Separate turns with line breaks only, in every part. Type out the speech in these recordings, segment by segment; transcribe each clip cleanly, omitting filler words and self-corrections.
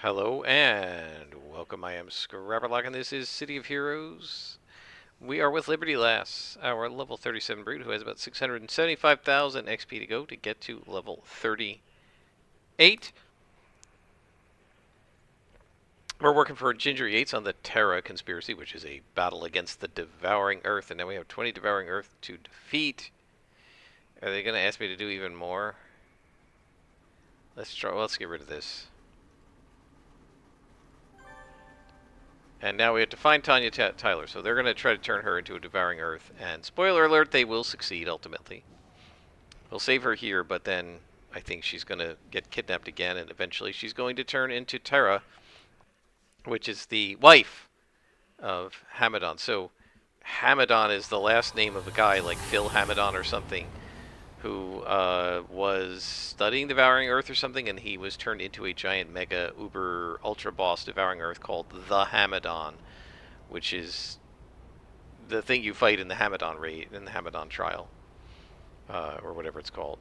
Hello and welcome. I am Scrapperlock and this is City of Heroes. We are with Liberty Lass, our level 37 brute who has about 675,000 XP to go to get to level 38. We're working for Ginger Yates on the Terra conspiracy, which is a battle against the Devouring Earth, and now we have 20 Devouring Earth to defeat. Are they going to ask me to do even more? Let's try. Well, let's get rid of this. And now we have to find Tanya Tyler, so they're going to try to turn her into a Devouring Earth. And spoiler alert, they will succeed ultimately. We'll save her here, but then I think she's going to get kidnapped again, and eventually she's going to turn into Terra, which is the wife of Hamadon. So Hamadon is the last name of a guy like Phil Hamadon or something, who was studying Devouring Earth or something, and he was turned into a giant mega uber ultra boss Devouring Earth called the Hamadon, which is the thing you fight in the Hamadon raid, in the Hamadon trial, or whatever it's called.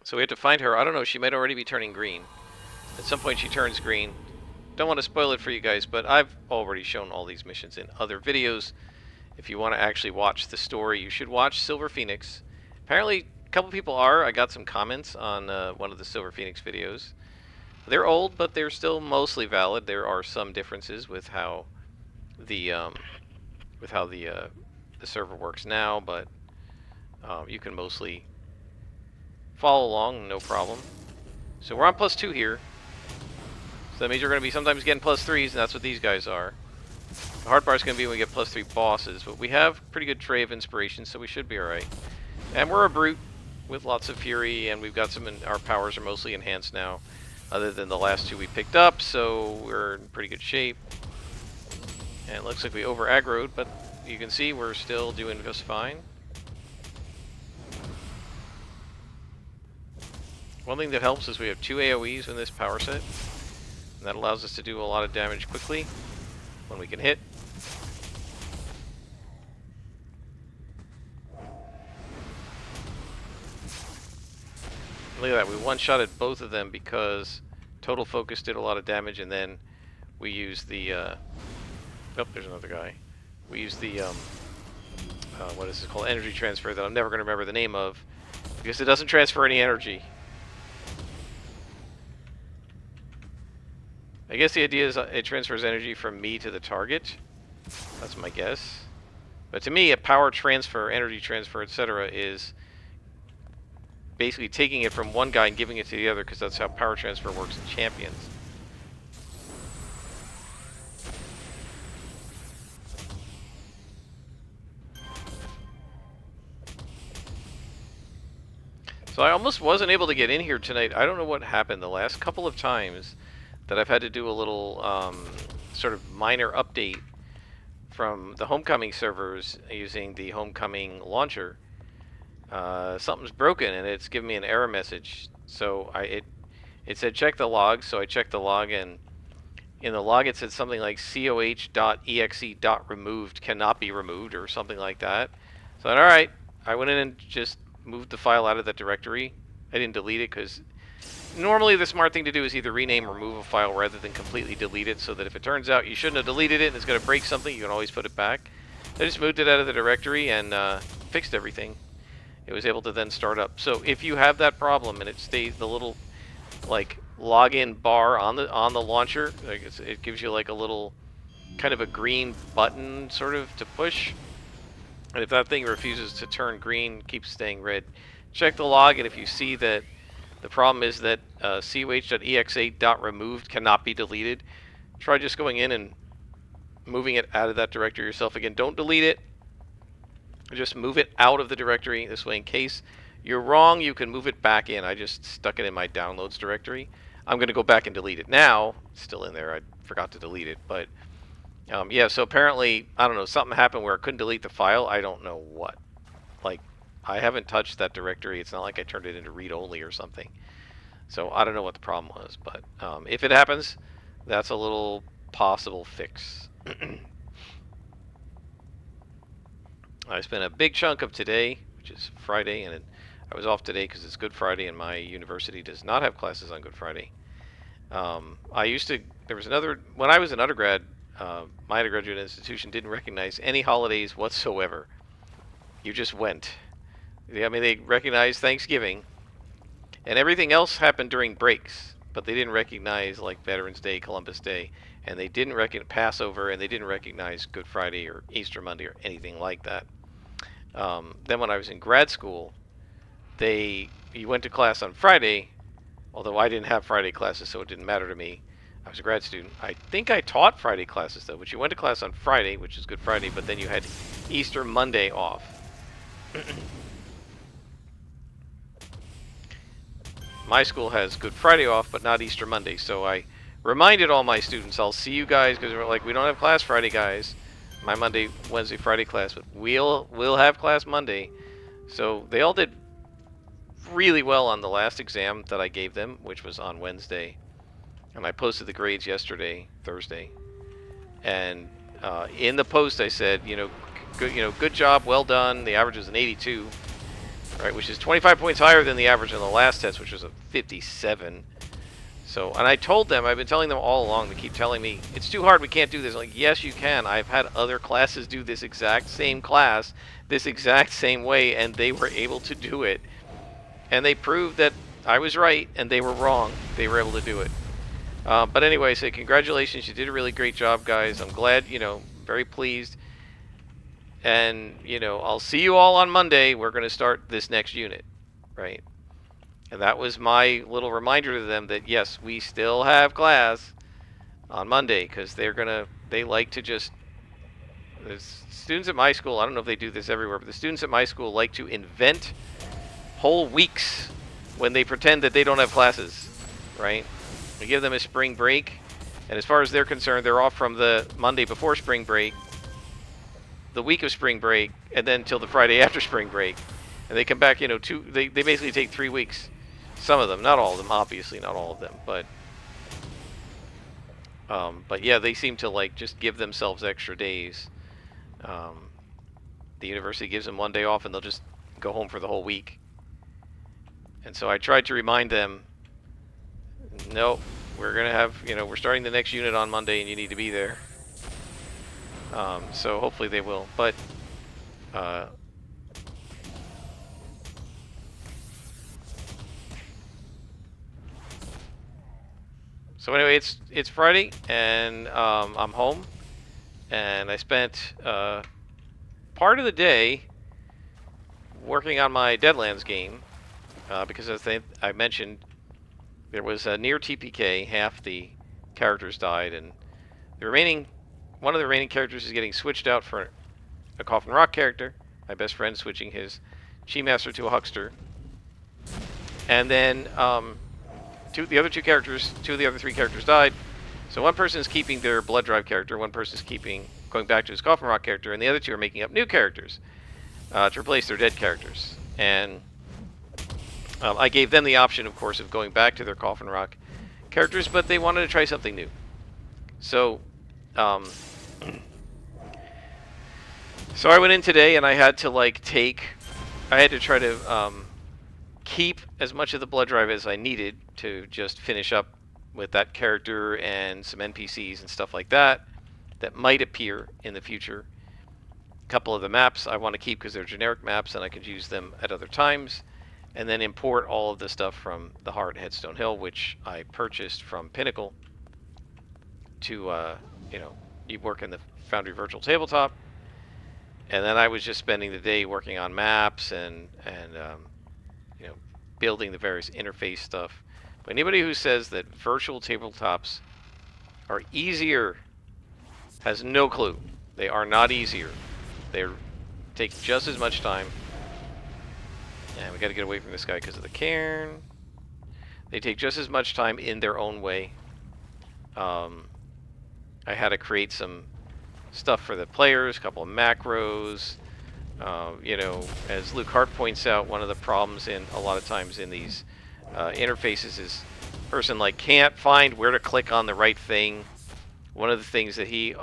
So we have to find her. I don't know, she might already be turning green. At some point she turns green. Don't want to spoil it for you guys, but I've already shown all these missions in other videos. If you want to actually watch the story, you should watch Silver Phoenix. Apparently, a couple people are. I got some comments on one of the Silver Phoenix videos. They're old, but they're still mostly valid. There are some differences with how the the server works now, but you can mostly follow along, no problem. So we're on +2 here. So that means you're going to be sometimes getting +3s, and that's what these guys are. The hard part is going to be when we get +3 bosses, but we have pretty good tray of inspiration, so we should be alright. And we're a brute with lots of fury, and we've got our powers are mostly enhanced now, other than the last two we picked up, so we're in pretty good shape. And it looks like we over-aggroed, but you can see we're still doing just fine. One thing that helps is we have 2 AoEs in this power set, and that allows us to do a lot of damage quickly when we can hit. Look at that, we one-shotted both of them because Total Focus did a lot of damage, and then we used the, oh, there's another guy. We used the, what is it called, energy transfer that I'm never going to remember the name of, because it doesn't transfer any energy. I guess the idea is it transfers energy from me to the target. That's my guess. But to me, a power transfer, energy transfer, etc. is basically taking it from one guy and giving it to the other, because that's how power transfer works in Champions. So I almost wasn't able to get in here tonight. I don't know what happened the last couple of times that I've had to do a little sort of minor update from the Homecoming servers using the Homecoming launcher. Something's broken and it's giving me an error message. So it said check the log, so I checked the log, and in the log it said something like coh.exe.removed cannot be removed or something like that. So alright, I went in and just moved the file out of that directory. I didn't delete it because normally the smart thing to do is either rename or remove a file rather than completely delete it, so that if it turns out you shouldn't have deleted it and it's going to break something, you can always put it back. I just moved it out of the directory and fixed everything. It was able to then start up. So if you have that problem and it stays the little like login bar on the launcher, like it gives you like a little kind of a green button sort of to push. And if that thing refuses to turn green, keeps staying red, check the log, and if you see that the problem is that coh.exe.removed cannot be deleted, try just going in and moving it out of that directory yourself. Again, don't delete it. Just move it out of the directory. This way, in case you're wrong, you can move it back in. I just stuck it in my downloads directory. I'm going to go back and delete it now. It's still in there. I forgot to delete it. But yeah, so apparently, I don't know, something happened where I couldn't delete the file. I don't know what. Like, I haven't touched that directory. It's not like I turned it into read-only or something. So I don't know what the problem was. But if it happens, that's a little possible fix. I spent a big chunk of today, which is Friday, and I was off today because it's Good Friday, and my university does not have classes on Good Friday. I used to. There was another when I was an undergrad. My undergraduate institution didn't recognize any holidays whatsoever. You just went. I mean, they recognized Thanksgiving, and everything else happened during breaks, but they didn't recognize like Veterans Day, Columbus Day, and they didn't recognize Passover, and they didn't recognize Good Friday or Easter Monday or anything like that. Then when I was in grad school, you went to class on Friday, although I didn't have Friday classes, so it didn't matter to me. I was a grad student. I think I taught Friday classes though, but you went to class on Friday, which is Good Friday, but then you had Easter Monday off. My school has Good Friday off, but not Easter Monday. So I reminded all my students, I'll see you guys, because we're like, we don't have class Friday, guys. My Monday, Wednesday, Friday class, but we'll have class Monday. So they all did really well on the last exam that I gave them, which was on Wednesday. And I posted the grades yesterday, Thursday. And in the post I said, good job, well done. The average was an 82. Right, which is 25 points higher than the average in the last test, which was a 57. So, and I told them, I've been telling them all along, they keep telling me, it's too hard, we can't do this. I'm like, yes, you can. I've had other classes do this exact same class, this exact same way, and they were able to do it. And they proved that I was right, and they were wrong. They were able to do it. But anyway, so congratulations, you did a really great job, guys. I'm glad, very pleased. And, I'll see you all on Monday. We're going to start this next unit, right? And that was my little reminder to them that, yes, we still have class on Monday because they like to just, the students at my school, I don't know if they do this everywhere, but the students at my school like to invent whole weeks when they pretend that they don't have classes, right? We give them a spring break, and as far as they're concerned, they're off from the Monday before spring break, the week of spring break, and then till the Friday after spring break, and they come back. They basically take 3 weeks. Some of them, not all of them, obviously not all of them, but yeah, they seem to like just give themselves extra days. The university gives them 1 day off, and they'll just go home for the whole week. And so I tried to remind them, no, we're gonna have, we're starting the next unit on Monday, and you need to be there. So hopefully they will, but so anyway, it's Friday, and I'm home, and I spent part of the day working on my Deadlands game because as I mentioned, there was a near TPK. Half the characters died, and one of the remaining characters is getting switched out for a Coffin Rock character. My best friend switching his Chi Master to a Huckster. And then two of the other 3 characters died. So one person is keeping their Blood Drive character, one person is going back to his Coffin Rock character, and the other 2 are making up new characters to replace their dead characters. And I gave them the option, of course, of going back to their Coffin Rock characters, but they wanted to try something new. So so I went in today, and I had to try to keep as much of the blood drive as I needed to just finish up with that character and some NPCs and stuff like that might appear in the future. A couple of the maps I want to keep because they're generic maps and I could use them at other times, and then import all of the stuff from the Heart Headstone Hill, which I purchased from Pinnacle to you work in the Foundry Virtual Tabletop. And then I was just spending the day working on maps and building the various interface stuff. But anybody who says that virtual tabletops are easier has no clue. They are not easier. They take just as much time. And we got to get away from this guy because of the cairn. They take just as much time in their own way. I had to create some stuff for the players, a couple of macros. As Luke Hart points out, one of the problems a lot of times in these interfaces is person can't find where to click on the right thing. One of the things that he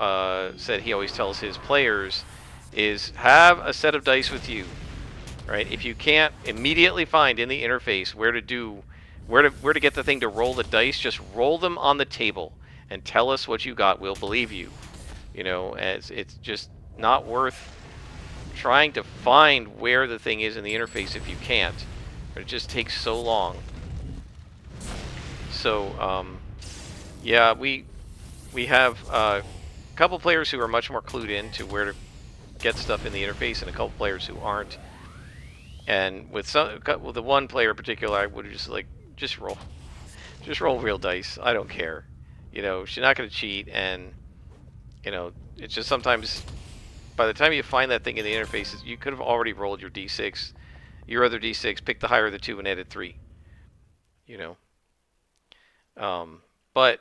said he always tells his players is have a set of dice with you. right? If you can't immediately find in the interface where to get the thing to roll the dice, just roll them on the table and tell us what you got. We'll believe you. You know, as it's just not worth trying to find where the thing is in the interface if you can't. It just takes so long. So, yeah, we have a couple players who are much more clued in to where to get stuff in the interface, and a couple players who aren't. And with the one player in particular, I would just roll real dice. I don't care. You know, she's not going to cheat, and you know, it's just sometimes by the time you find that thing in the interface, you could have already rolled your d6, your other d6, pick the higher of the two, and added 3. You know, but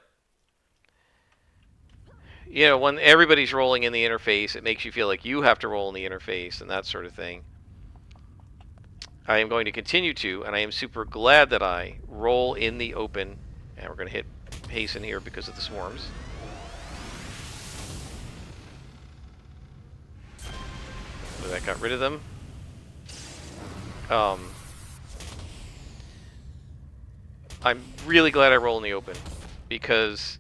you know, when everybody's rolling in the interface, it makes you feel like you have to roll in the interface and that sort of thing. I am going to continue to, and I am super glad that I roll in the open. And we're going to hit hasten here because of the swarms. So that got rid of them. I'm really glad I roll in the open because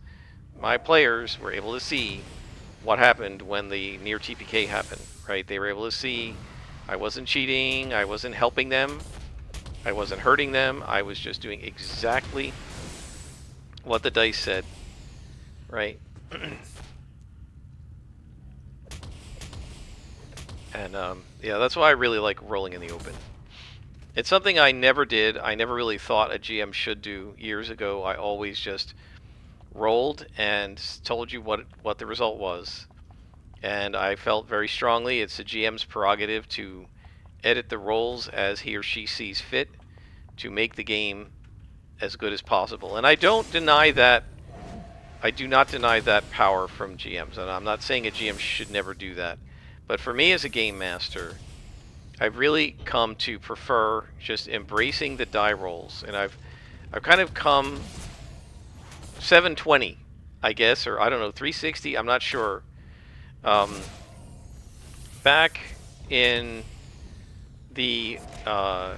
my players were able to see what happened when the near TPK happened, right? They were able to see I wasn't cheating, I wasn't helping them, I wasn't hurting them, I was just doing exactly what the dice said, right? And yeah, that's why I really like rolling in the open. It's something I never did. I never really thought a GM should do years ago. I always just rolled and told you what the result was. And I felt very strongly it's the GM's prerogative to edit the rolls as he or she sees fit to make the game as good as possible. And I don't deny that. I do not deny that power from GMs. And I'm not saying a GM should never do that. But for me as a game master, I've really come to prefer just embracing the die rolls. And I've kind of come 720, I guess, or I don't know, 360, I'm not sure. Back in the I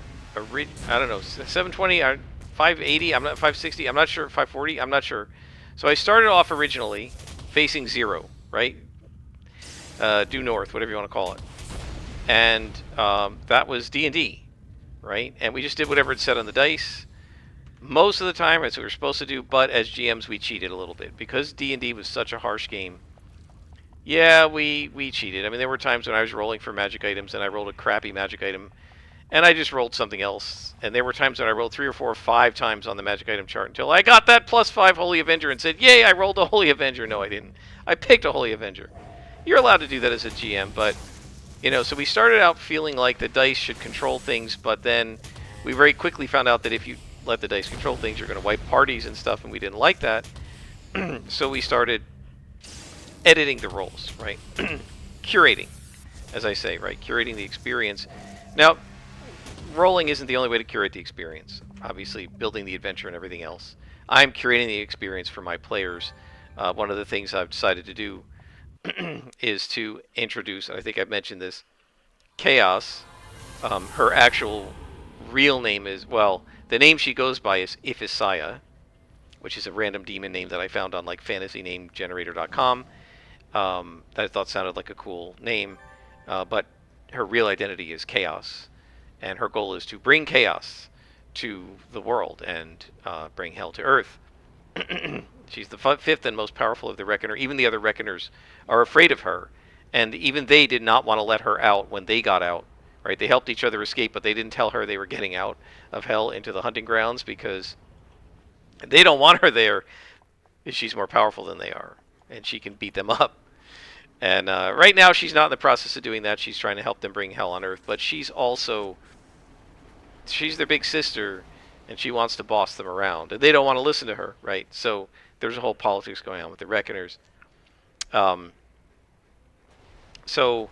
don't know, 720, 580, I'm not 560, I'm not sure, 540, I'm not sure. So I started off originally facing 0, right? Due north, whatever you want to call it. And that was D&D, right? And we just did whatever it said on the dice. Most of the time, that's what we were supposed to do, but as GMs, we cheated a little bit. Because D&D was such a harsh game, yeah, we cheated. I mean, there were times when I was rolling for magic items, and I rolled a crappy magic item, and I just rolled something else. And there were times when I rolled 3 or 4 or 5 times on the magic item chart until I got that +5 Holy Avenger and said, yay, I rolled a Holy Avenger. No, I didn't. I picked a Holy Avenger. You're allowed to do that as a GM, but, you know, so we started out feeling like the dice should control things, but then we very quickly found out that if you let the dice control things, you're going to wipe parties and stuff, and we didn't like that. So we started editing the rolls, right? Curating, as I say, right? Curating the experience. Now, rolling isn't the only way to curate the experience. Obviously, building the adventure and everything else. I'm curating the experience for my players. One of the things I've decided to do is to introduce, and I think I've mentioned this, Chaos. Her actual real name is, well, the name she goes by is Iphisaya, which is a random demon name that I found on like fantasynamegenerator.com. That I thought sounded like a cool name, but her real identity is Chaos, and her goal is to bring chaos to the world and bring hell to Earth. She's the fifth and most powerful of the Reckoner. Even the other Reckoners are afraid of her, and even they did not want to let her out when they got out. Right? They helped each other escape, but they didn't tell her they were getting out of hell into the hunting grounds because they don't want her there. She's more powerful than they are, and she can beat them up. And right now, she's not in the process of doing that. She's trying to help them bring hell on Earth, but she's their big sister, and she wants to boss them around, and they don't want to listen to her, right? So there's a whole politics going on with the Reckoners. So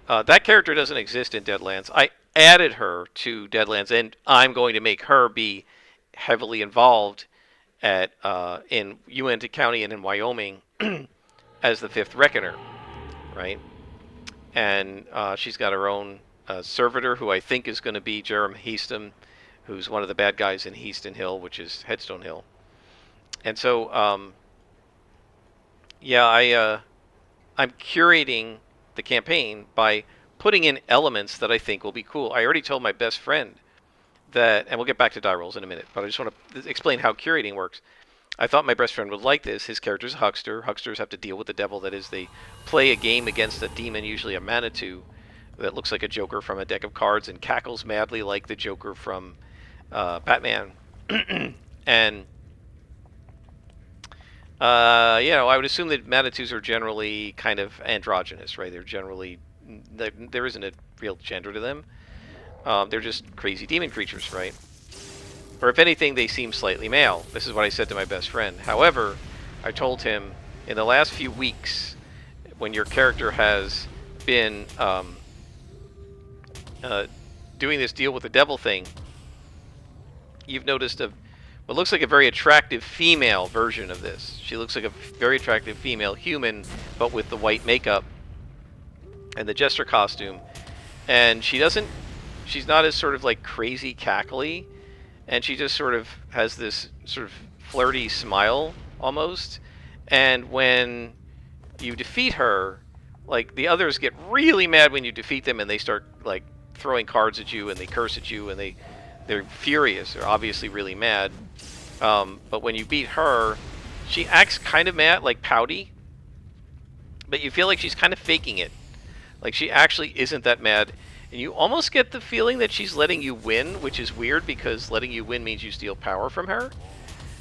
that character doesn't exist in Deadlands. I added her to Deadlands, and I'm going to make her be heavily involved at in Uinta County and in Wyoming as the fifth Reckoner, right? And she's got her own servitor who I think is going to be Jerem Heaston, who's one of the bad guys in Heaston Hill, which is Headstone Hill. And so, yeah, I'm curating the campaign by putting in elements that I think will be cool. I already told my best friend that, and we'll get back to die rolls in a minute, but I just want to explain how curating works. I thought my best friend would like this. His character's a huckster. Hucksters have to deal with the devil. That is, they play a game against a demon, usually a Manitou, that looks like a Joker from a deck of cards and cackles madly like the Joker from Batman. And I would assume that Manitous are generally kind of androgynous, right? They're generally, there isn't a real gender to them. They're just crazy demon creatures, right? Or if anything, they seem slightly male. This is what I said to my best friend. However, I told him in the last few weeks, when your character has been doing this deal with the devil thing, you've noticed what looks like a very attractive female version of this. She looks like a very attractive female human, but with the white makeup and the jester costume. And she's not as sort of like crazy cackly, and she just sort of has this sort of flirty smile almost. And when you defeat her, like, the others get really mad when you defeat them, and they start like throwing cards at you and they curse at you, and they're furious. They're obviously really mad. But when you beat her, she acts kind of mad, like pouty, but you feel like she's kind of faking it. Like, she actually isn't that mad. And you almost get the feeling that she's letting you win, which is weird because letting you win means you steal power from her.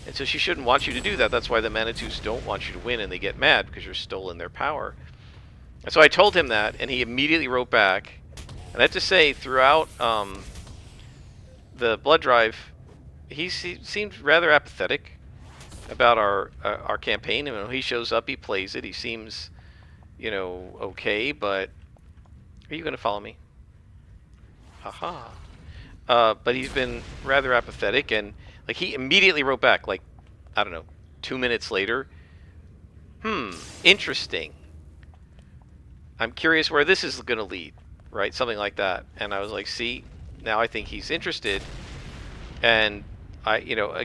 And so she shouldn't want you to do that. That's why the Manitous don't want you to win, and they get mad because you're stolen their power. And so I told him that, and he immediately wrote back. And I have to say, throughout the blood drive, he seemed rather apathetic about our campaign. And when he shows up, he plays it. He seems, okay, but... Are you going to follow me? Haha. But he's been rather apathetic, and like, he immediately wrote back, like, I don't know, 2 minutes later. Interesting. I'm curious where this is going to lead, right? Something like that. And I was like, see, now I think he's interested. And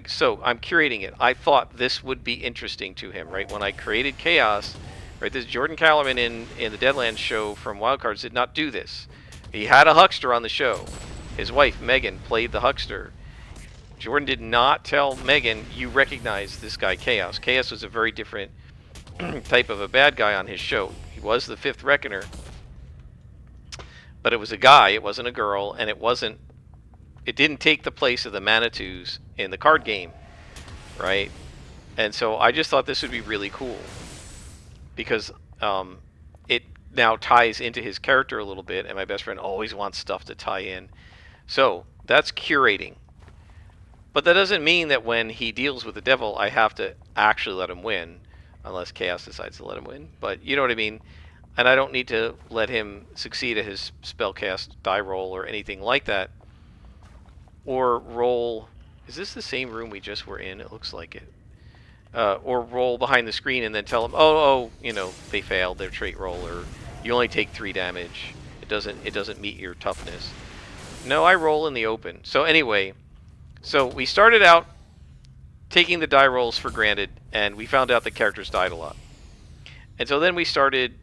so I'm curating it. I thought this would be interesting to him, right? When I created Chaos, right? This Jordan Callerman in the Deadlands show from Wildcards did not do this. He had a huckster on the show. His wife, Megan, played the huckster. Jordan did not tell Megan, you recognize this guy, Chaos. Chaos was a very different type of a bad guy on his show. He was the Fifth Reckoner. But it was a guy, it wasn't a girl, and it didn't take the place of the Manitous in the card game, right? And so I just thought this would be really cool, because it now ties into his character a little bit, and my best friend always wants stuff to tie in. So that's curating. But that doesn't mean that when he deals with the devil, I have to actually let him win, unless Chaos decides to let him win. But you know what I mean? And I don't need to let him succeed at his spellcast die roll or anything like that. Or roll... Is this the same room we just were in? It looks like it. Or roll behind the screen and then tell them, they failed their trait roll, or you only take 3 damage. It doesn't meet your toughness. No, I roll in the open. So anyway, so we started out taking the die rolls for granted, and we found out that characters died a lot. And so then we started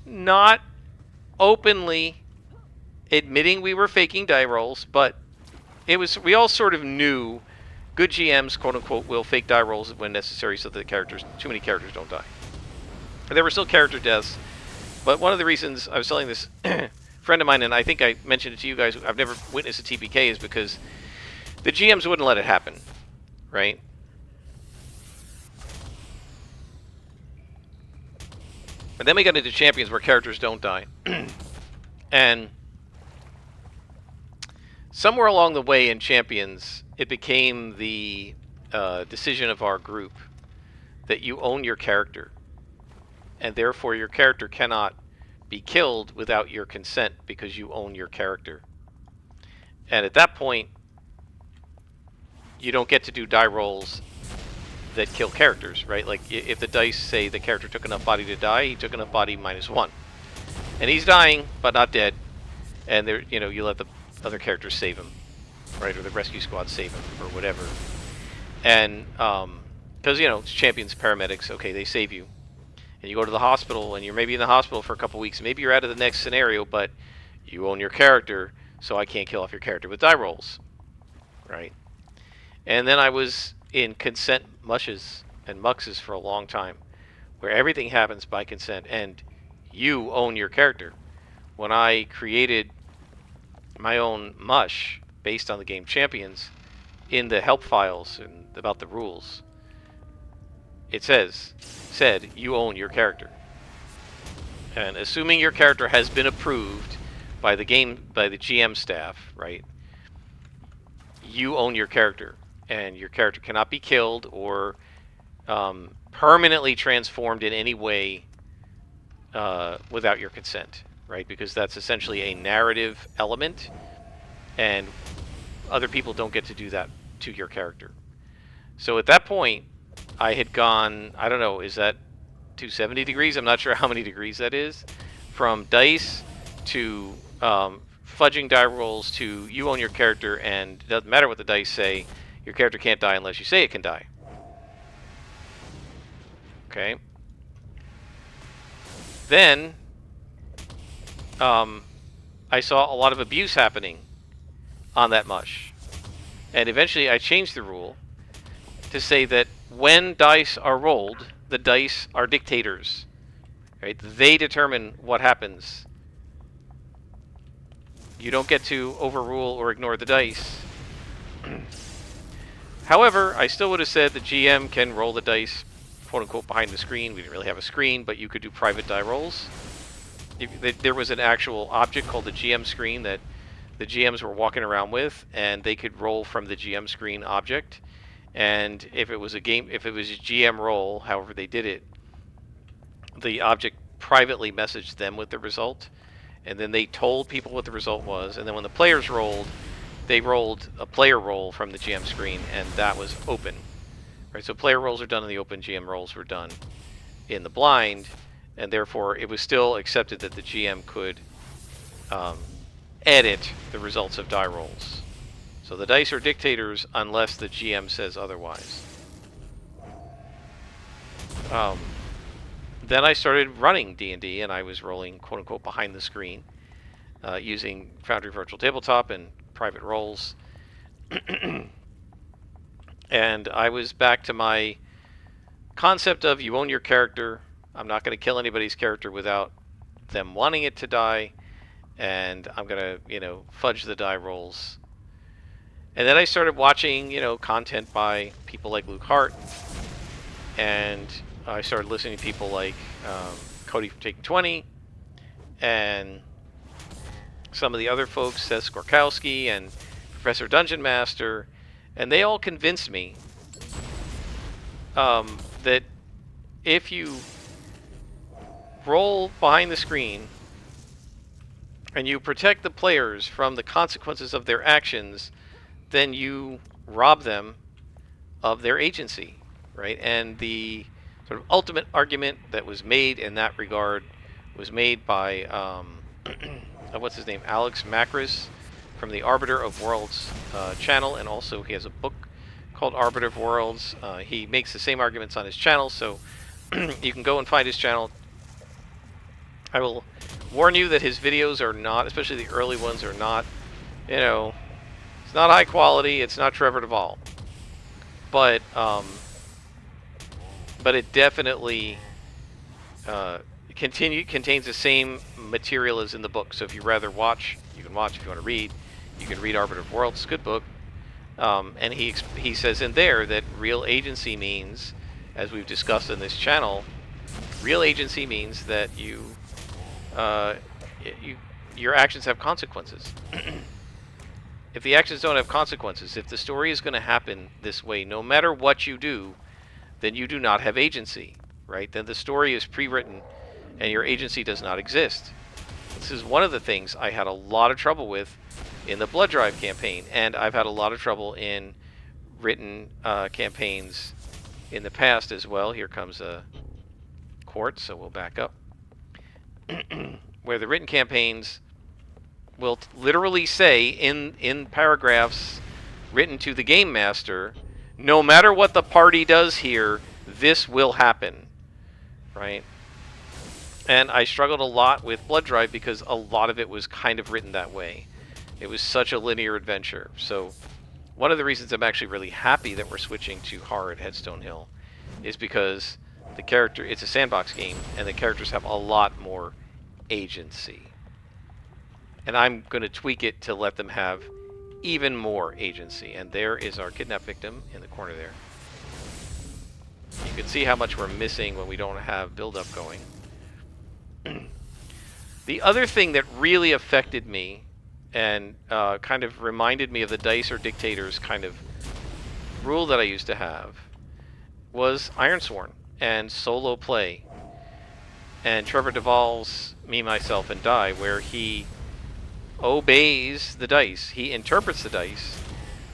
not openly admitting we were faking die rolls, but we all sort of knew good GMs, quote unquote, will fake die rolls when necessary so that too many characters don't die. And there were still character deaths, but one of the reasons I was telling this friend of mine, and I think I mentioned it to you guys, I've never witnessed a TPK, is because the GMs wouldn't let it happen, right? And then we got into Champions where characters don't die. And somewhere along the way in Champions, it became the decision of our group that you own your character. And therefore your character cannot be killed without your consent because you own your character. And at that point, you don't get to do die rolls that kill characters, right? Like, if the dice say the character took enough body to die, he took enough body -1. and he's dying but not dead. And there, you let the other characters save him, right, or the rescue squad save him or whatever. And because it's champions, paramedics, okay, they save you, and you go to the hospital, and you're maybe in the hospital for a couple weeks. Maybe you're out of the next scenario, but you own your character, so I can't kill off your character with die rolls, right? And then I was in consent mushes and muxes for a long time, where everything happens by consent, and you own your character. When I created my own mush based on the game Champions, in the help files and about the rules, it said you own your character. And assuming your character has been approved by the GM staff, right? You own your character, and your character cannot be killed or permanently transformed in any way without your consent, right? Because that's essentially a narrative element, and other people don't get to do that to your character. So at that point, I had gone, I don't know, is that 270 degrees? I'm not sure how many degrees that is. From dice to fudging die rolls to you own your character, and it doesn't matter what the dice say, your character can't die unless you say it can die. Okay. Then I saw a lot of abuse happening on that mush. And eventually I changed the rule to say that when dice are rolled, the dice are dictators. Right? They determine what happens. You don't get to overrule or ignore the dice. However, I still would have said the GM can roll the dice, quote unquote, behind the screen. We didn't really have a screen, but you could do private die rolls. There was an actual object called the GM screen that the GMs were walking around with, and they could roll from the GM screen object. And if it was a GM roll, however they did it, the object privately messaged them with the result, and then they told people what the result was. And then when the players rolled, they rolled a player roll from the GM screen, and that was open. Right, so player rolls are done in the open, GM rolls were done in the blind, and therefore it was still accepted that the GM could edit the results of die rolls. So the dice are dictators unless the GM says otherwise. Then I started running D&D, and I was rolling, quote-unquote, behind the screen, using Foundry Virtual Tabletop and private rolls. And I was back to my concept of you own your character. I'm not going to kill anybody's character without them wanting it to die, and I'm going to, fudge the die rolls. And then I started watching, content by people like Luke Hart, and I started listening to people like Cody from Taking 20, and some of the other folks, Seth Skorkowski and Professor Dungeon Master, and they all convinced me that if you roll behind the screen and you protect the players from the consequences of their actions, then you rob them of their agency, right? And the sort of ultimate argument that was made in that regard was made by what's his name, Alex Macris from the Arbiter of Worlds channel, and also he has a book called Arbiter of Worlds. He makes the same arguments on his channel, so you can go and find his channel. I will warn you that his videos are not, especially the early ones, are not, it's not high quality. It's not Trevor Duvall, but it definitely contains the same material as in the book. So if you rather watch, you can watch. If you want to read, you can read Arbiter of Worlds. It's a good book. And he says in there that real agency means, as we've discussed in this channel, real agency means that your actions have consequences. If the actions don't have consequences, if the story is going to happen this way, no matter what you do, then you do not have agency, right? Then the story is pre-written and your agency does not exist. This is one of the things I had a lot of trouble with in the Blood Drive campaign, and I've had a lot of trouble in written campaigns in the past as well. Here comes a court, so we'll back up. where the written campaigns will literally say in paragraphs written to the game master, no matter what the party does here, this will happen, right? And I struggled a lot with Blood Drive because a lot of it was kind of written that way. It was such a linear adventure. So one of the reasons I'm actually really happy that we're switching to horror at Headstone Hill is because it's a sandbox game, and the characters have a lot more agency. And I'm going to tweak it to let them have even more agency. And there is our kidnap victim in the corner there. You can see how much we're missing when we don't have build-up going. The other thing that really affected me and kind of reminded me of the Dice or Dictators kind of rule that I used to have was Ironsworn and solo play. And Trevor Duvall's Me, Myself, and Die, where he obeys the dice. He interprets the dice,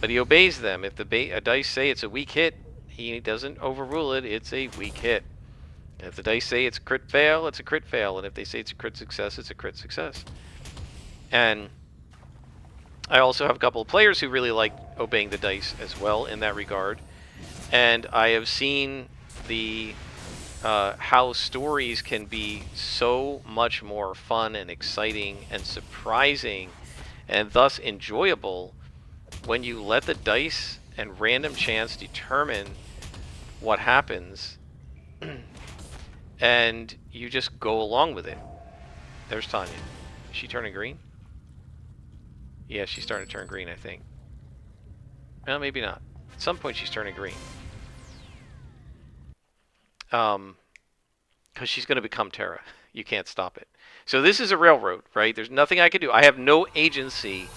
but he obeys them. If the dice say it's a weak hit, he doesn't overrule it. It's a weak hit. And if the dice say it's a crit fail, it's a crit fail. And if they say it's a crit success, it's a crit success. And I also have a couple of players who really like obeying the dice as well in that regard. And I have seen the how stories can be so much more fun and exciting and surprising and thus enjoyable when you let the dice and random chance determine what happens and you just go along with it. There's Tanya. Is she turning green? Yeah, she's starting to turn green, I think. Well, maybe not. At some point she's turning green. Because she's going to become Terra. You can't stop it. So this is a railroad, right? There's nothing I can do. I have no agency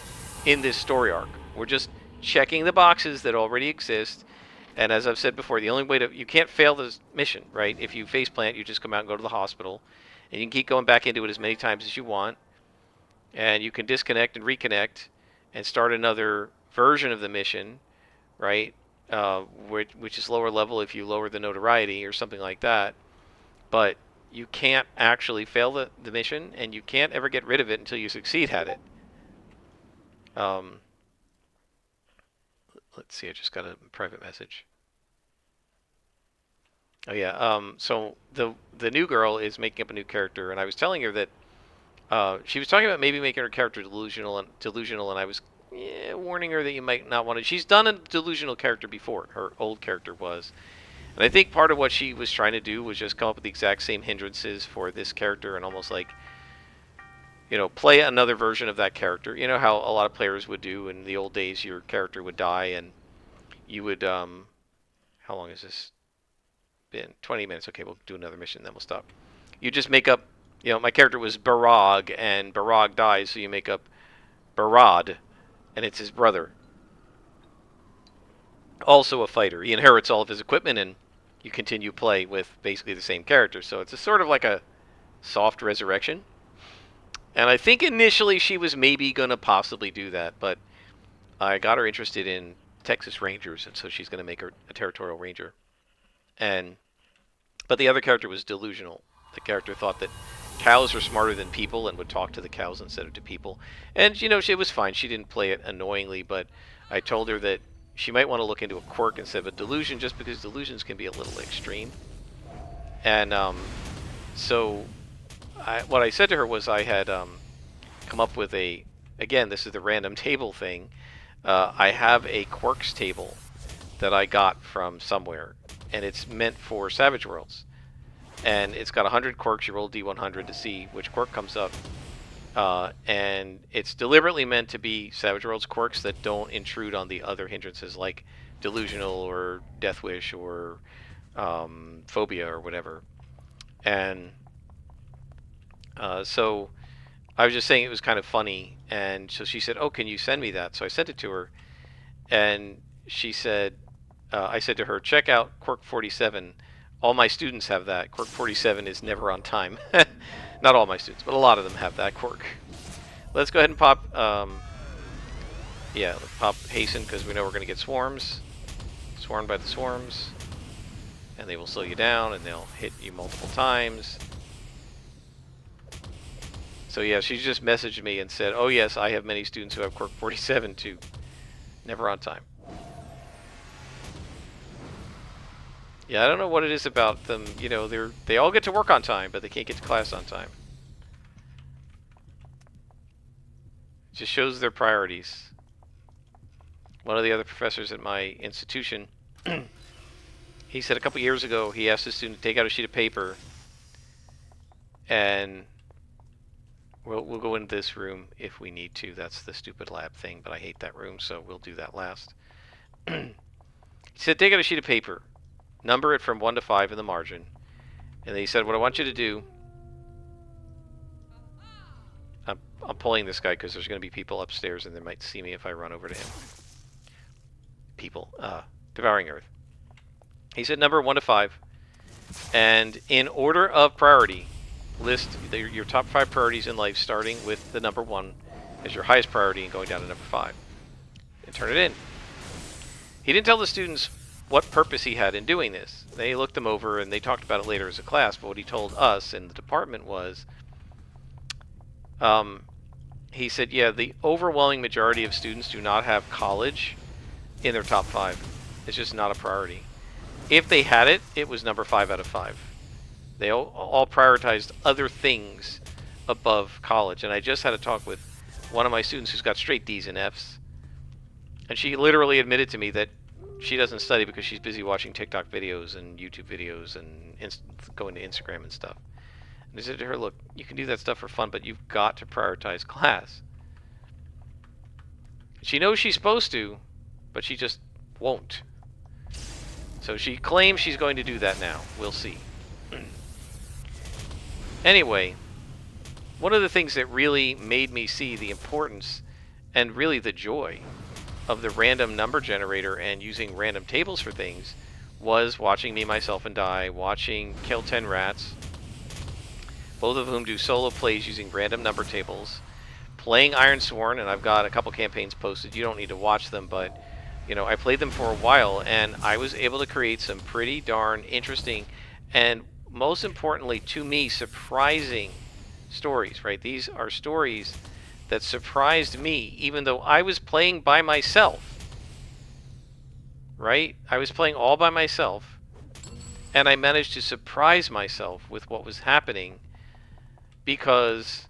in this story arc. We're just checking the boxes that already exist. And as I've said before, the only way you can't fail this mission, right? If you faceplant, you just come out and go to the hospital. And you can keep going back into it as many times as you want. And you can disconnect and reconnect and start another version of the mission, right? Which is lower level if you lower the notoriety or something like that. But you can't actually fail the mission, and you can't ever get rid of it until you succeed at it. Let's see, I just got a private message. Oh yeah, so the new girl is making up a new character, and I was telling her that she was talking about maybe making her character delusional, and I was warning her that you might not want to. She's done a delusional character before. Her old character was. And I think part of what she was trying to do was just come up with the exact same hindrances for this character and almost like, play another version of that character. You know how a lot of players would do in the old days, your character would die and you would, how long has this been? 20 minutes. Okay, we'll do another mission, then we'll stop. You just make up, my character was Barag and Barag dies, so you make up Barad and it's his brother. Also a fighter. He inherits all of his equipment and you continue play with basically the same character. So it's a sort of like a soft resurrection. And I think initially she was maybe going to possibly do that, but I got her interested in Texas Rangers, and so she's going to make her a territorial ranger. But the other character was delusional. The character thought that cows were smarter than people and would talk to the cows instead of to people. And, it was fine. She didn't play it annoyingly, but I told her that she might want to look into a quirk instead of a delusion, just because delusions can be a little extreme. And so what I said to her was I had come up with again, this is the random table thing. I have a quirks table that I got from somewhere, and it's meant for Savage Worlds. And it's got 100 quirks. You roll D100 to see which quirk comes up. And it's deliberately meant to be Savage Worlds quirks that don't intrude on the other hindrances like delusional or death wish or phobia or whatever. And so I was just saying it was kind of funny, and so she said, oh, can you send me that? So I sent it to her, and she said, I said to her, check out quirk 47. All my students have that. Quirk 47 is never on time. Not all my students, but a lot of them have that quirk. Let's go ahead and pop, let's pop hasten, because we know we're going to get swarms. Swarmed by the swarms. And they will slow you down, and they'll hit you multiple times. So yeah, she just messaged me and said, "Oh yes, I have many students who have quirk 47 too. Never on time." Yeah, I don't know what it is about them. You know, they all get to work on time, but they can't get to class on time. It just shows their priorities. One of the other professors at my institution, he said a couple years ago, he asked a student to take out a sheet of paper, and we'll go into this room if we need to. That's the stupid lab thing, but I hate that room, so we'll do that last. He said, take out a sheet of paper, number it from 1 to 5 in the margin, and then he said, what I want you to do, I'm pulling this guy because there's going to be people upstairs and they might see me if I run over to him. People, devouring Earth. He said number 1 to 5, and in order of priority, list your top 5 priorities in life, starting with the number 1 as your highest priority and going down to number 5, and turn it in. He didn't tell the students what purpose he had in doing this. They looked them over and they talked about it later as a class, but what he told us in the department was, he said, yeah, the overwhelming majority of students do not have college in their top 5. It's just not a priority. If they had it, it was number 5 out of 5. They all prioritized other things above college. And I just had a talk with one of my students who's got straight D's and F's. And she literally admitted to me that she doesn't study because she's busy watching TikTok videos and YouTube videos and going to Instagram and stuff. And I said to her, look, you can do that stuff for fun, but you've got to prioritize class. She knows she's supposed to, but she just won't. So she claims she's going to do that now. We'll see. Anyway, one of the things that really made me see the importance and really the joy of the random number generator and using random tables for things was watching Me, Myself, and Die, watching Kill 10 Rats, both of whom do solo plays using random number tables, playing Iron Sworn, and I've got a couple campaigns posted. You don't need to watch them, but you know, I played them for a while, and I was able to create some pretty darn interesting and, most importantly to me, surprising stories, right? These are stories that surprised me, even though I was playing by myself, right? I was playing all by myself, and I managed to surprise myself with what was happening because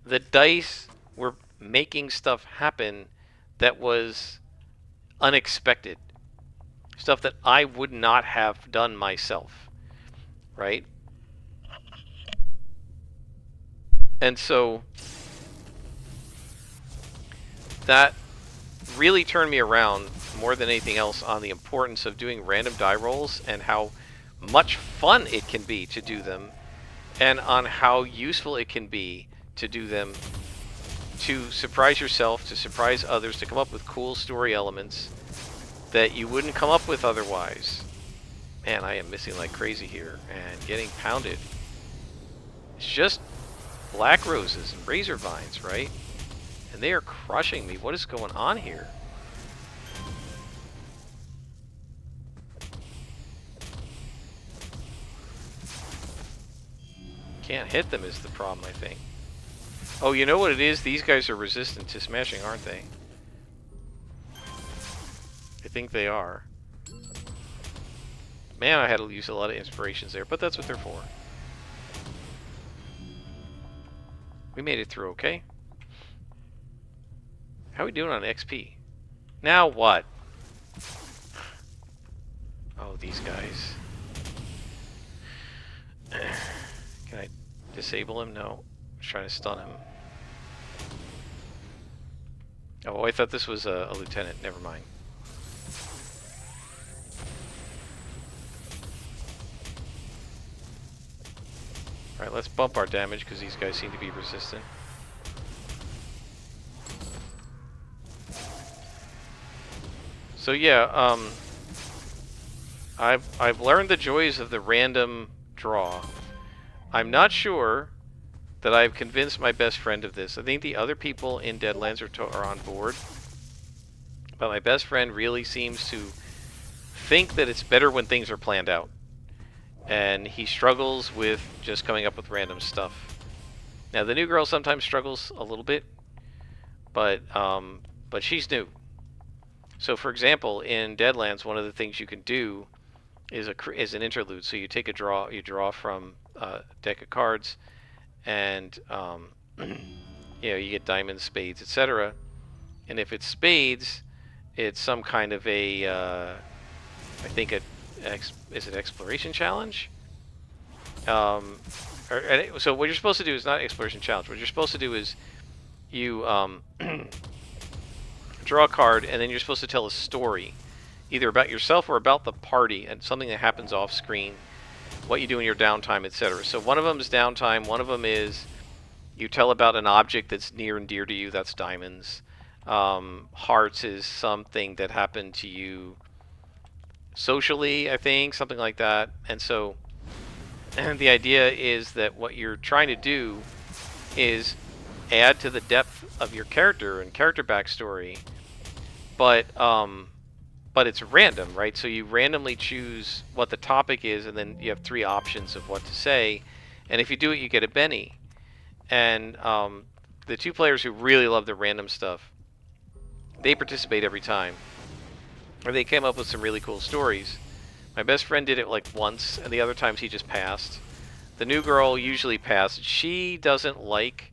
the dice were making stuff happen that was unexpected. Stuff that I would not have done myself, right? And so that really turned me around more than anything else on the importance of doing random die rolls and how much fun it can be to do them, and on how useful it can be to do them to surprise yourself, to surprise others, to come up with cool story elements that you wouldn't come up with otherwise. Man, I am missing like crazy here and getting pounded. It's just black roses and razor vines, right? And they are crushing me. What is going on here? Can't hit them is the problem, I think. Oh, you know what it is? These guys are resistant to smashing, aren't they? I think they are. Man, I had to use a lot of inspirations there, but that's what they're for. We made it through okay. How are we doing on XP? Now what? Oh, these guys. Can I disable him? No. I'm trying to stun him. Oh, I thought this was a lieutenant. Never mind. Alright, let's bump our damage because these guys seem to be resistant. So yeah, I've learned the joys of the random draw. I'm not sure that I've convinced my best friend of this. I think the other people in Deadlands are on board, but my best friend really seems to think that it's better when things are planned out, and he struggles with just coming up with random stuff. Now the new girl sometimes struggles a little bit, but she's new. So for example, in Deadlands, one of the things you can do is an interlude. So you take a draw, you draw from a deck of cards, and you get diamonds, spades, etc. And if it's spades, it's some kind of a I think is it exploration challenge? Um, so what you're supposed to do is not exploration challenge. What you're supposed to do is you draw a card, and then you're supposed to tell a story, either about yourself or about the party, and something that happens off screen, what you do in your downtime, etc. So one of them is downtime. One of them is you tell about an object that's near and dear to you. That's diamonds. Hearts is something that happened to you socially, I think, something like that. And so and the idea is that what you're trying to do is add to the depth of your character and character backstory, but it's random, right? So you randomly choose what the topic is, and then you have 3 options of what to say, and if you do it, you get a Benny. And the 2 players who really love the random stuff, they participate every time, or they came up with some really cool stories. My best friend did it like once, and the other times he just passed. The new girl usually passed. She doesn't like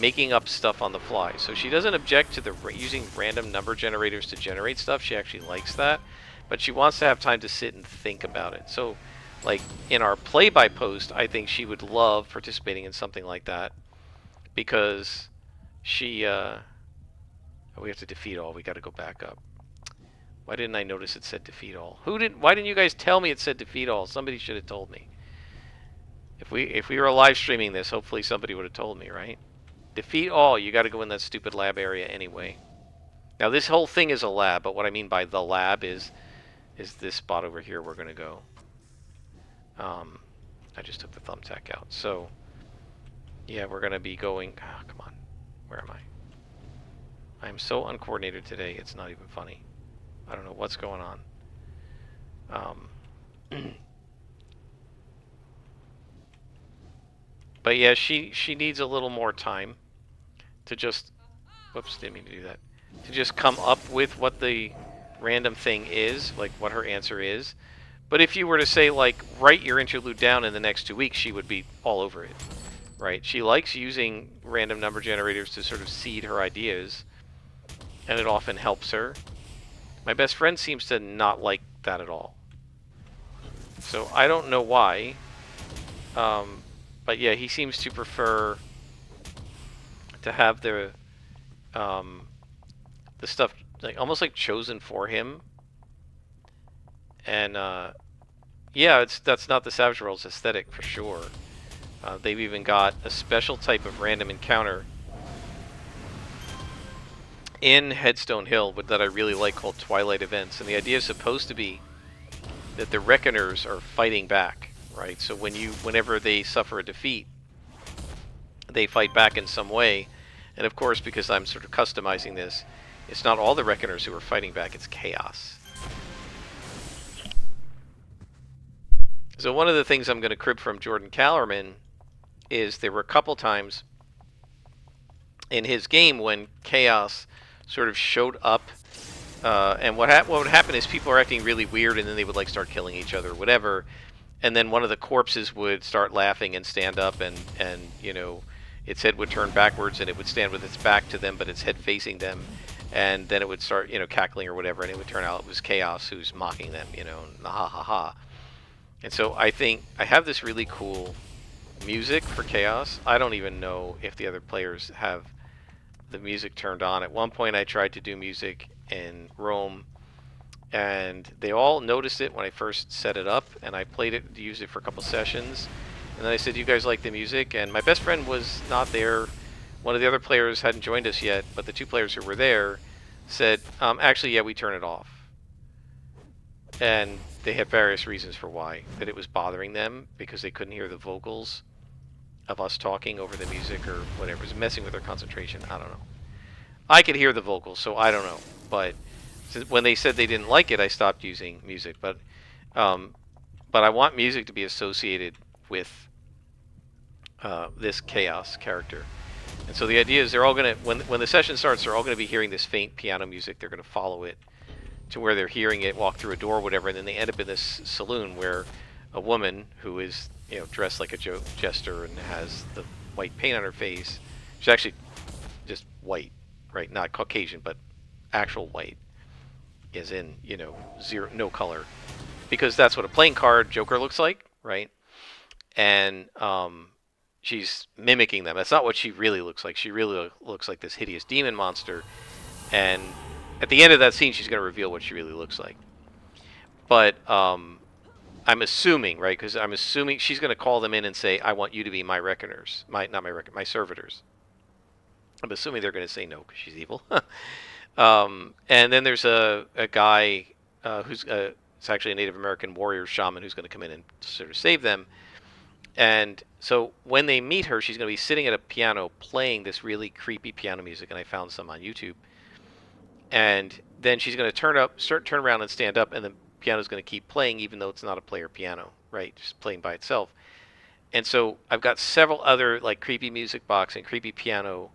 making up stuff on the fly. So she doesn't object to the using random number generators to generate stuff. She actually likes that, but she wants to have time to sit and think about it. So like in our play by post, I think she would love participating in something like that, because she we have to defeat all. We got to go back up. Why didn't I notice it said defeat all? Why didn't you guys tell me it said defeat all? Somebody should have told me. If we were live streaming this, hopefully somebody would have told me, right? Defeat all. You got to go in that stupid lab area anyway. Now this whole thing is a lab, but what I mean by the lab is this spot over here we're going to go. I just took the thumbtack out. So yeah, we're going to be going. Oh, come on. Where am I? I'm so uncoordinated today. It's not even funny. I don't know what's going on. But yeah, she needs a little more time to just, whoops, didn't mean to do that, to just come up with what the random thing is, like what her answer is. But if you were to say, like, write your interlude down in the next 2 weeks, she would be all over it, right? She likes using random number generators to sort of seed her ideas, and it often helps her. My best friend seems to not like that at all. So I don't know why. But yeah, he seems to prefer to have the stuff like almost like chosen for him. And yeah, that's not the Savage Worlds aesthetic for sure. They've even got a special type of random encounter in Headstone Hill that I really like, called Twilight Events, and the idea is supposed to be that the Reckoners are fighting back, right? So whenever they suffer a defeat, they fight back in some way, and of course, because I'm sort of customizing this, it's not all the Reckoners who are fighting back, it's Chaos. So one of the things I'm going to crib from Jordan Callerman is there were a couple times in his game when Chaos sort of showed up, and what would happen is people are acting really weird, and then they would like start killing each other or whatever, and then one of the corpses would start laughing and stand up, and you know, its head would turn backwards and it would stand with its back to them but its head facing them, and then it would start, you know, cackling or whatever, and it would turn out it was Chaos who's mocking them, you know, ha ha ha. And so I think I have this really cool music for Chaos. I don't even know if the other players have the music turned on. At one point I tried to do music in Rome, and they all noticed it when I first set it up, and I played it, used it for a couple sessions, and then I said, you guys like the music? And my best friend was not there. One of the other players hadn't joined us yet, but the 2 players who were there said, actually, yeah, we turn it off. And they had various reasons for why. That it was bothering them because they couldn't hear the vocals of us talking over the music or whatever. It was messing with their concentration. I don't know. I could hear the vocals, so I don't know. But when they said they didn't like it, I stopped using music. But I want music to be associated with this chaos character. And so the idea is they're all gonna when the session starts, they're all gonna be hearing this faint piano music. They're gonna follow it to where they're hearing it, walk through a door, whatever, and then they end up in this saloon where a woman who is dressed like a jester and has the white paint on her face. She's actually just white, right? Not Caucasian, but actual white, is in zero, no color, because that's what a playing card Joker looks like, right? And she's mimicking them. That's not what she really looks like. She really looks like this hideous demon monster. And at the end of that scene, she's going to reveal what she really looks like. But I'm assuming, right? Because I'm assuming she's going to call them in and say, "I want you to be my reckoners, my servitors." I'm assuming they're going to say no because she's evil. And then there's a guy who's it's actually a Native American warrior shaman who's going to come in and sort of save them. And so when they meet her, she's going to be sitting at a piano playing this really creepy piano music, and I found some on YouTube. And then she's going to turn around and stand up, and the piano's going to keep playing even though it's not a player piano, right? Just playing by itself. And so I've got several other like creepy music box and creepy piano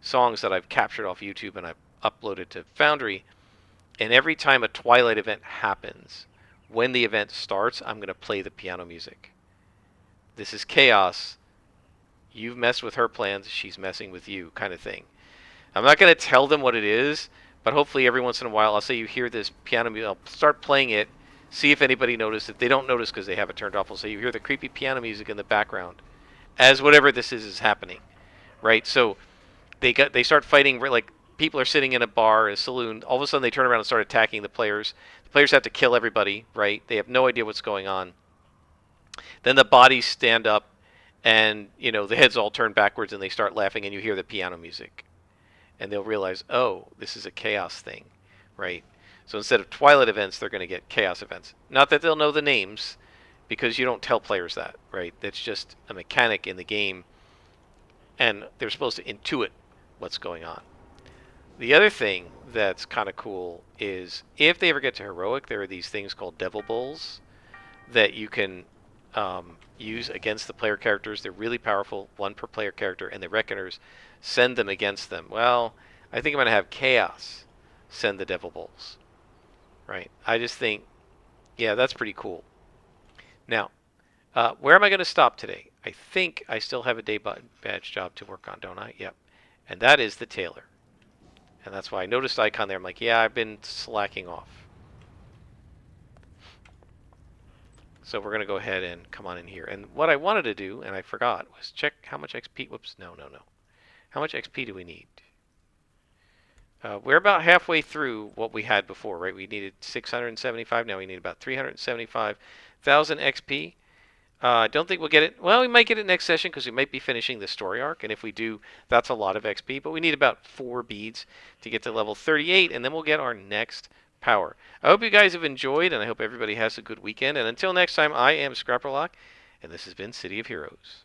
songs that I've captured off YouTube and I've uploaded to Foundry. And every time a Twilight event happens, when the event starts, I'm going to play the piano music. This is chaos. You've messed with her plans, she's messing with you, kind of thing. I'm not going to tell them what it is, but hopefully every once in a while I'll say you hear this piano music, I'll start playing it, see if anybody noticed it. They don't notice because they have it turned off. I'll say you hear the creepy piano music in the background as whatever this is happening, right? So they start fighting, like people are sitting in a bar, a saloon. All of a sudden they turn around and start attacking the players. The players have to kill everybody, right? They have no idea what's going on. Then the bodies stand up, and the heads all turn backwards, and they start laughing, and you hear the piano music, and they'll realize, oh, this is a chaos thing, right? So instead of Twilight events, they're going to get chaos events. Not that they'll know the names, because you don't tell players that, right? That's just a mechanic in the game, and they're supposed to intuit what's going on. The other thing that's kind of cool is if they ever get to heroic, there are these things called devil bowls that you can use against the player characters. They're really powerful, one per player character, and the Reckoners send them against them. Well, I think I'm going to have Chaos send the Devil Bowls. Right? I just think, yeah, that's pretty cool. Now, where am I going to stop today? I think I still have a day badge job to work on, don't I? Yep. And that is the tailor. And that's why I noticed the icon there. I'm like, yeah, I've been slacking off. So we're going to go ahead and come on in here. And what I wanted to do, and I forgot, was check how much XP. Whoops, no. How much XP do we need? We're about halfway through what we had before, right? We needed 675. Now we need about 375,000 XP. I don't think we'll get it. Well, we might get it next session because we might be finishing the story arc. And if we do, that's a lot of XP. But we need about 4 beads to get to level 38. And then we'll get our next power. I hope you guys have enjoyed, and I hope everybody has a good weekend. And until next time, I am Scrapperlock, and this has been City of Heroes.